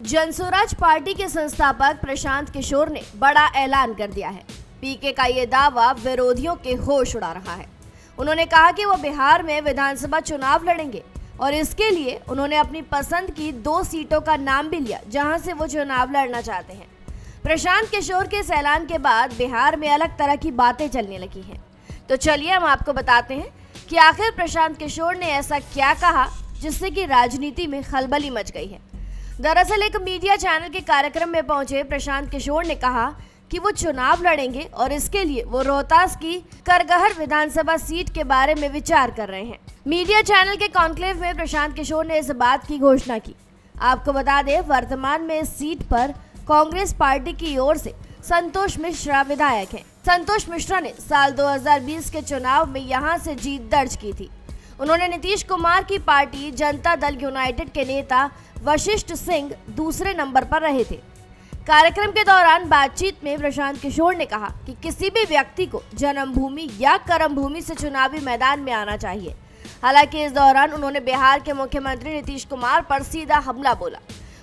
Jan Suraaj party के संस्थापक प्रशांत किशोर ने बड़ा ऐलान कर दिया है। पीके का ये दावा विरोधियों के होश उड़ा रहा है। उन्होंने कहा कि वो बिहार में विधानसभा चुनाव लड़ेंगे और इसके लिए उन्होंने अपनी पसंद की 2 सीटों का नाम भी लिया जहां से वो चुनाव लड़ना चाहते हैं। प्रशांत किशोर के इस ऐलान के बाद बिहार में अलग तरह की बातें चलने लगी हैं। तो चलिए हम आपको बताते हैं कि आखिर प्रशांत किशोर ने ऐसा क्या कहा जिससे कि राजनीति में खलबली मच गई है। दरअसल एक मीडिया चैनल के कार्यक्रम में पहुंचे प्रशांत किशोर ने कहा कि वो चुनाव लड़ेंगे और इसके लिए वो रोहतास की करगहर विधानसभा सीट के बारे में विचार कर रहे हैं। मीडिया चैनल के कॉन्क्लेव में प्रशांत किशोर ने इस बात की घोषणा की। आपको बता दें, वर्तमान में इस सीट पर कांग्रेस पार्टी की ओर से संतोष मिश्रा विधायक हैं। संतोष मिश्रा ने साल 2020 के चुनाव में यहां से जीत दर्ज की थी। उन्होंने नीतीश कुमार की पार्टी जनता दल यूनाइटेड के नेता वशिष्ठ सिंह दूसरे नंबर पर रहे थे। कार्यक्रम के दौरान बातचीत में प्रशांत किशोर ने कहा कि किसी भी व्यक्ति को जन्मभूमि या कर्मभूमि से चुनावी मैदान में आना चाहिए। हालांकि इस दौरान उन्होंने बिहार के मुख्यमंत्री नीतीश कुमार पर सीधा हमला बोला।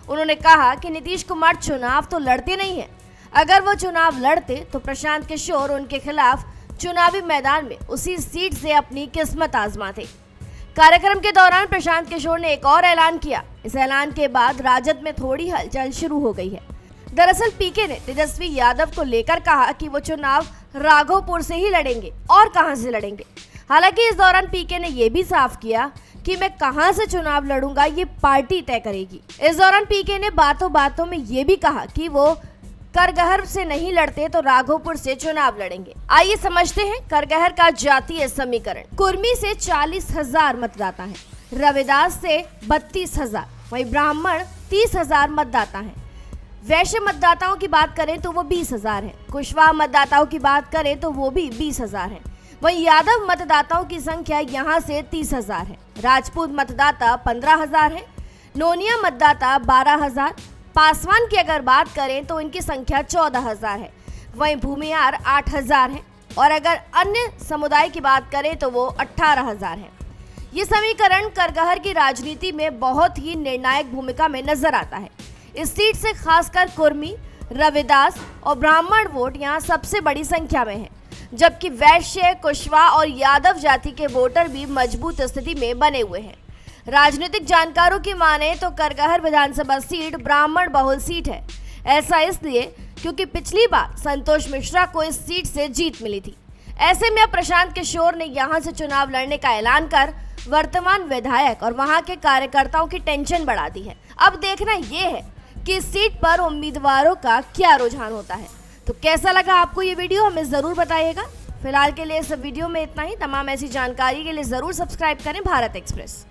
उन्होंने कहा कि नीतीश कुमार चुनाव तो लड़ते नहीं है, अगर वो चुनाव लड़ते तो प्रशांत किशोर उनके खिलाफ चुनावी मैदान में उसी सीट से अपनी किस्मत आजमाते। कार्यक्रम के दौरान प्रशांत किशोर ने एक और ऐलान किया। इस ऐलान के बाद राजद में थोड़ी हलचल शुरू हो गई है। दरअसल पीके ने तेजस्वी यादव को लेकर कहा कि वो चुनाव राघोपुर से ही लड़ेंगे और कहां से लड़ेंगे। हालांकि इस दौरान पीके ने यह भी साफ किया कि मैं कहां से चुनाव लड़ूंगा ये पार्टी तय करेगी। इस दौरान पीके ने बातों बातों में ये भी कहा कि वो करगहर से नहीं लड़ते तो राघोपुर से चुनाव लड़ेंगे। आइए समझते हैं करगहर का जातीय समीकरण। कुर्मी से 40,000 मतदाता हैं, रविदास से 32,000, वहीं ब्राह्मण 30,000 मतदाता हैं। वैश्य मतदाताओं की बात करें तो वो 20,000 हैं। कुशवाहा मतदाताओं की बात करें तो वो भी 20,000 हैं। वहीं यादव मतदाताओं की संख्या यहाँ से 30,000 है। राजपूत मतदाता 15,000 है। नोनिया मतदाता 12,000। पासवान की अगर बात करें तो इनकी संख्या 14,000 है। वहीं भूमिहार 8,000 है और अगर अन्य समुदाय की बात करें तो वो 18,000 है। ये समीकरण करगहर की राजनीति में बहुत ही निर्णायक भूमिका में नजर आता है। इस सीट से खासकर कुर्मी, रविदास और ब्राह्मण वोट यहाँ सबसे बड़ी संख्या में है, जबकि वैश्य, कुशवाहा और यादव जाति के वोटर भी मजबूत स्थिति में बने हुए हैं। राजनीतिक जानकारों की माने तो करगहर विधानसभा सीट ब्राह्मण बहुल सीट है। ऐसा इसलिए क्योंकि पिछली बार संतोष मिश्रा को इस सीट से जीत मिली थी। ऐसे में अब प्रशांत किशोर ने यहां से चुनाव लड़ने का ऐलान कर वर्तमान विधायक और वहां के कार्यकर्ताओं की टेंशन बढ़ा दी है। अब देखना यह है कि इस सीट पर उम्मीदवारों का क्या रुझान होता है। तो कैसा लगा आपको ये वीडियो, हमें जरूर बताइएगा। फिलहाल के लिए इस वीडियो में इतना ही। तमाम ऐसी जानकारी के लिए जरूर सब्सक्राइब करें भारत एक्सप्रेस।